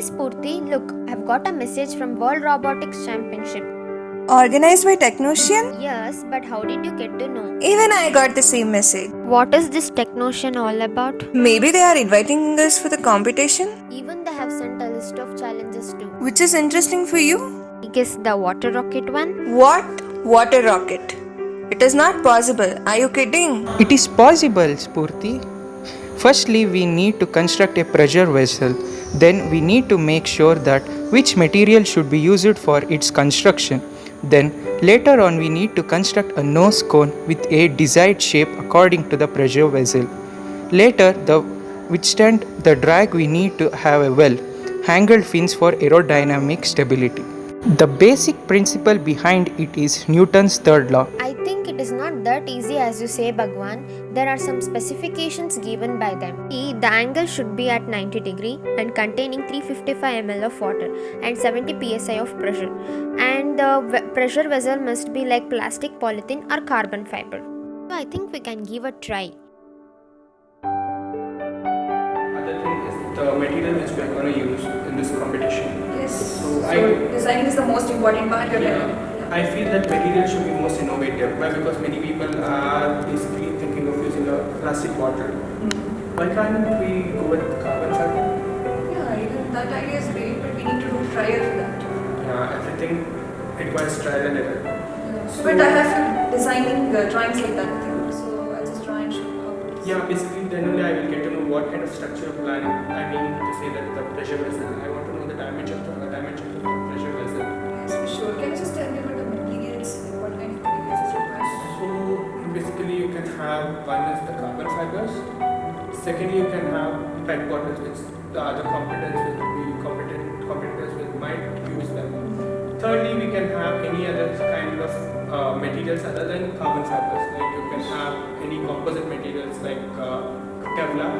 Hey Spurti, look, I've got a message from World Robotics Championship. Organized by Technoxian? Yes, but how did you get to know? Even I got the same message. What is this Technoxian all about? Maybe they are inviting us for the competition? Even they have sent a list of challenges too. Which is interesting for you? I guess the water rocket one? What? Water rocket? It is not possible. Are you kidding? It is possible, Spurti. Firstly, we need to construct a pressure vessel. Then we need to make sure that which material should be used for its construction. Then later on we need to construct a nose cone with a desired shape according to the pressure vessel. Later, to withstand the drag, we need to have a angled fins for aerodynamic stability. The basic principle behind it is Newton's third law. I think it is not that easy as you say, Bhagwan. There are some specifications given by them. The angle should be at 90 degree and containing 355 ml of water and 70 psi of pressure. And the pressure vessel must be like plastic, polythene or carbon fiber. So I think we can give a try. Other thing is the material which we are going to use in this competition. Yes. So Designing is the most important part. I feel that material should be most innovative. Why? Because many people are basically thinking of using a plastic bottle. Why can't we go with carbon fiber? Yeah, even that idea is great, but we need to do trial for that. Yeah, everything requires trial and error. So, but I have to designing drawings like that with you. So I'll just try and show you how it is. Yeah, basically then only I will get to know what kind of structure of plan. I mean to say that the pressure vessel. I want to know the dimension of the pressure vessel. Yes, for sure. Can you just tell me about the materials? Like what kind of materials is required? So basically you can have one is the carbon fibers. Secondly you can have PET bottles which the other competitors might use them. Thirdly we can have any other kind of materials other than carbon fibers. Like you can have any composite materials like Kevlar.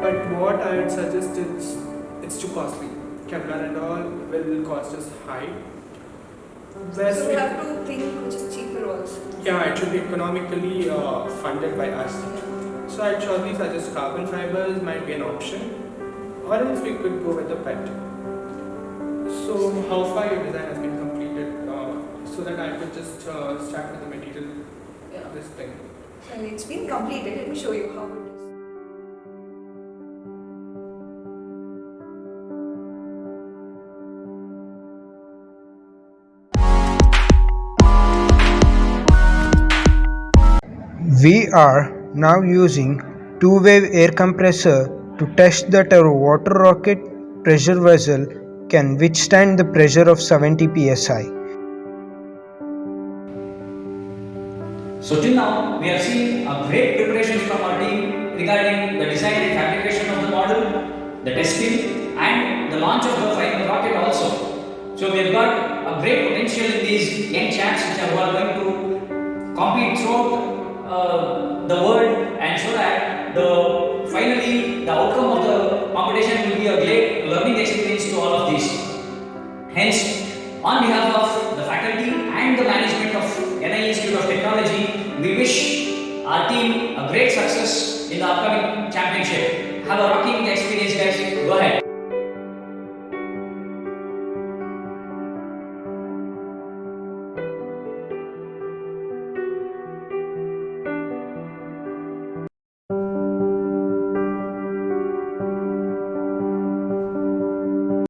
But what I would suggest is it's too costly. Kevlar and all will cost us high. Whereas So we have to think which is cheaper also. yeah, it should be economically funded by us. So I'd surely suggest carbon fibers might be an option, or else we could go with the PET. So how far your design has been completed, so that I could just start with the material, Yeah. this thing. So it's been completed. Let me show you how it is. We are now using two-wave air compressor to test that our water rocket pressure vessel can withstand the pressure of 70 psi. So till now, we have seen a great preparation from our team regarding the design and fabrication of the model, the testing and the launch of the final rocket also. So we have got a great potential in these young chaps who are going to compete throughout the world, and so that finally the outcome of the competition will be a great learning experience to all of these. Hence, on behalf of the faculty and the management of NIE Institute of Technology, we wish our team a great success in the upcoming championship. Have a rocking experience, guys. Go ahead.